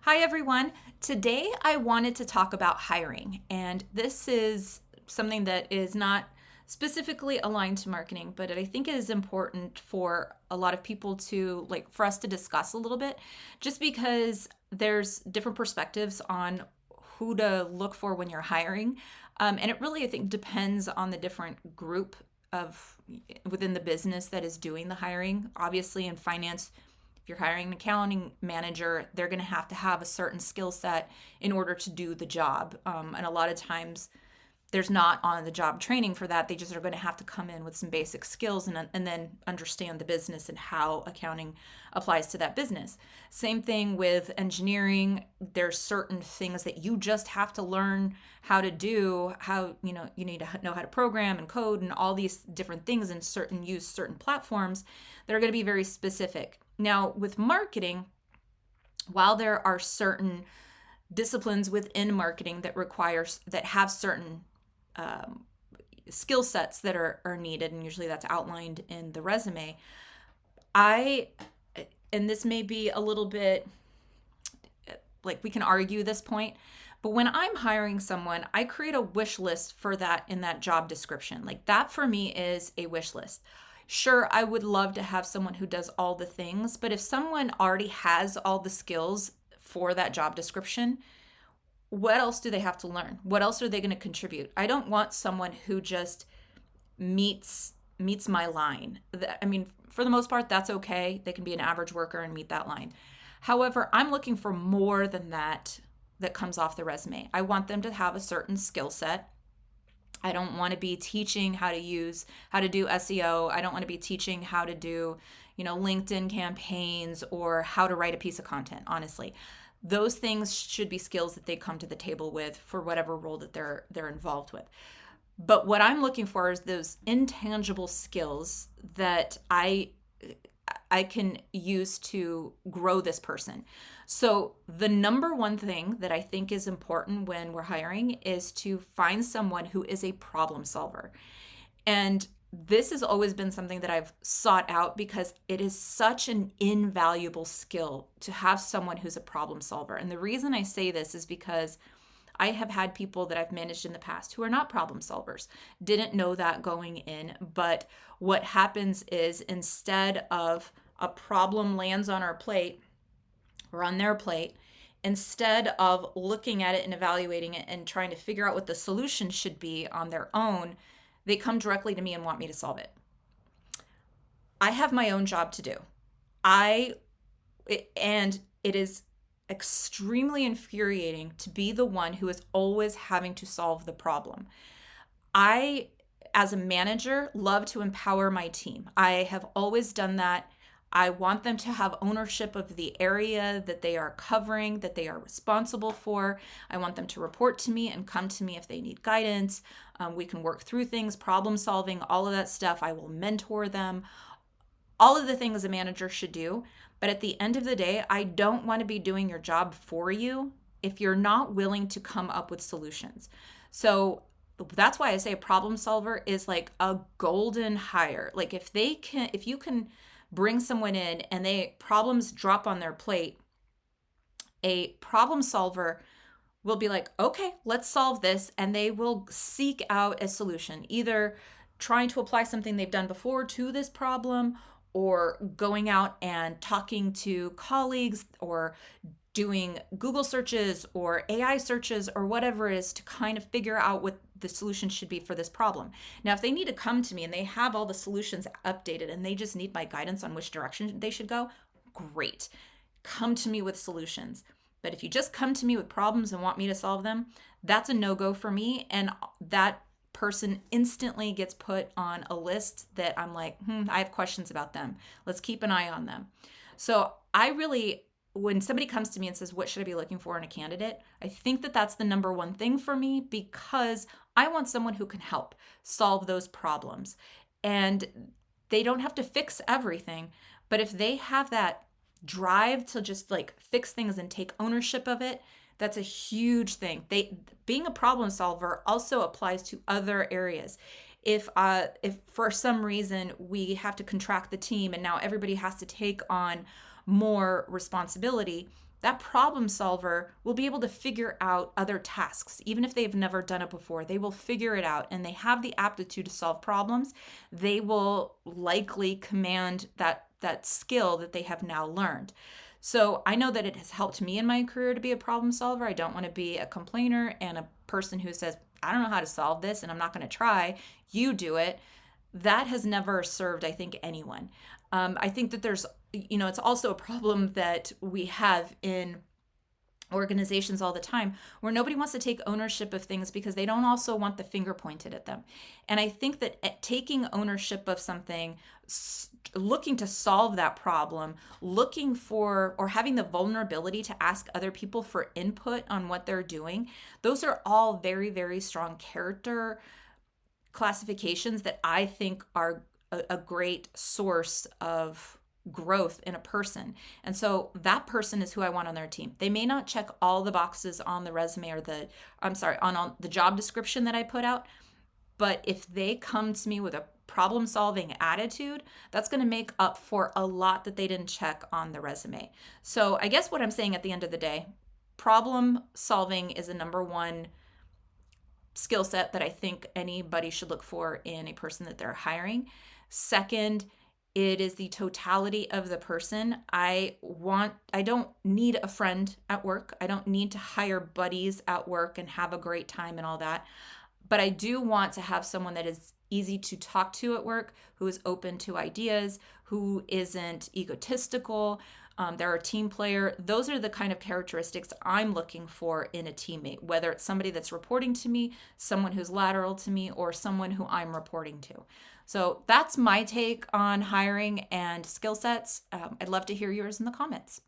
Hi, everyone. Today I wanted to talk about hiring, and this is something that is not specifically aligned to marketing, but I think it is important for a lot of people to for us to discuss a little bit, just because there's different perspectives on who to look for when you're hiring. And it really, I think, depends on the different group of within the business that is doing the hiring. Obviously, in finance, if you're hiring an accounting manager, they're going to have a certain skill set in order to do the job. And a lot of times, there's not on the job training for that. They just are going to have to come in with some basic skills and then understand the business and how accounting applies to that business. Same thing with engineering. There's certain things that you just have to learn how to do, how, you need to know how to program and code and all these different things and use certain platforms that are going to be very specific. Now, with marketing, while there are certain disciplines within marketing that have certain um, skill sets that are needed, and usually that's outlined in the resume. I, and this may be a little bit like we can argue this point, but when I'm hiring someone, I create a wish list for that in that job description. Like that for me is a wish list. Sure, I would love to have someone who does all the things, but if someone already has all the skills for that job description, what else do they have to learn? What else are they going to contribute? I don't want someone who just meets my line. I mean, for the most part, that's okay. They can be an average worker and meet that line. However, I'm looking for more than that comes off the resume. I want them to have a certain skill set. I don't want to be teaching how to do SEO. I don't want to be teaching how to do, LinkedIn campaigns or how to write a piece of content, honestly. Those things should be skills that they come to the table with for whatever role that they're involved with. But what I'm looking for is those intangible skills that I can use to grow this person. So, the number one thing that I think is important when we're hiring is to find someone who is a problem solver. And this has always been something that I've sought out because it is such an invaluable skill to have someone who's a problem solver. And the reason I say this is because I have had people that I've managed in the past who are not problem solvers, didn't know that going in. But what happens is instead of a problem lands on our plate or on their plate, instead of looking at it and evaluating it and trying to figure out what the solution should be on their own, they come directly to me and want me to solve it. I have my own job to do. And it is extremely infuriating to be the one who is always having to solve the problem. I, as a manager, love to empower my team. I have always done that. I want them to have ownership of the area that they are covering, that they are responsible for. I want them to report to me and come to me if they need guidance. We can work through things, problem solving, all of that stuff. I will mentor them. All of the things a manager should do. But at the end of the day, I don't want to be doing your job for you if you're not willing to come up with solutions. So that's why I say a problem solver is like a golden hire. Like if you can bring someone in and problems drop on their plate, a problem solver will be like, okay, let's solve this. And they will seek out a solution, either trying to apply something they've done before to this problem or going out and talking to colleagues or doing Google searches or AI searches or whatever it is to kind of figure out what the solution should be for this problem. Now, if they need to come to me and they have all the solutions updated and they just need my guidance on which direction they should go, great. Come to me with solutions. But if you just come to me with problems and want me to solve them, that's a no-go for me. And that person instantly gets put on a list that I'm like, I have questions about them. Let's keep an eye on them. So when somebody comes to me and says, what should I be looking for in a candidate? I think that that's the number one thing for me because I want someone who can help solve those problems. And they don't have to fix everything, but if they have that drive to just fix things and take ownership of it, that's a huge thing. Being a problem solver also applies to other areas. If for some reason we have to contract the team and now everybody has to take on more responsibility, that problem solver will be able to figure out other tasks. Even if they've never done it before, they will figure it out, and they have the aptitude to solve problems. They will likely command that skill that they have now learned. So I know that it has helped me in my career to be a problem solver. I don't want to be a complainer and a person who says, I don't know how to solve this and I'm not going to try. You do it. That has never served, I think, anyone. I think that it's also a problem that we have in organizations all the time where nobody wants to take ownership of things because they don't also want the finger pointed at them. And I think that taking ownership of something, looking to solve that problem, looking for or having the vulnerability to ask other people for input on what they're doing, those are all very, very strong character classifications that I think are a great source of growth in a person. And so that person is who I want on their team. They may not check all the boxes on the resume or on the job description that I put out, but if they come to me with a problem solving attitude, that's going to make up for a lot that they didn't check on the resume. So I guess what I'm saying at the end of the day, problem solving is a number one skill set that I think anybody should look for in a person that they're hiring. Second, it is the totality of the person. I don't need a friend at work. I don't need to hire buddies at work and have a great time and all that. But I do want to have someone that is easy to talk to at work, who is open to ideas, who isn't egotistical. They're a team player. Those are the kind of characteristics I'm looking for in a teammate, whether it's somebody that's reporting to me, someone who's lateral to me, or someone who I'm reporting to. So that's my take on hiring and skill sets. I'd love to hear yours in the comments.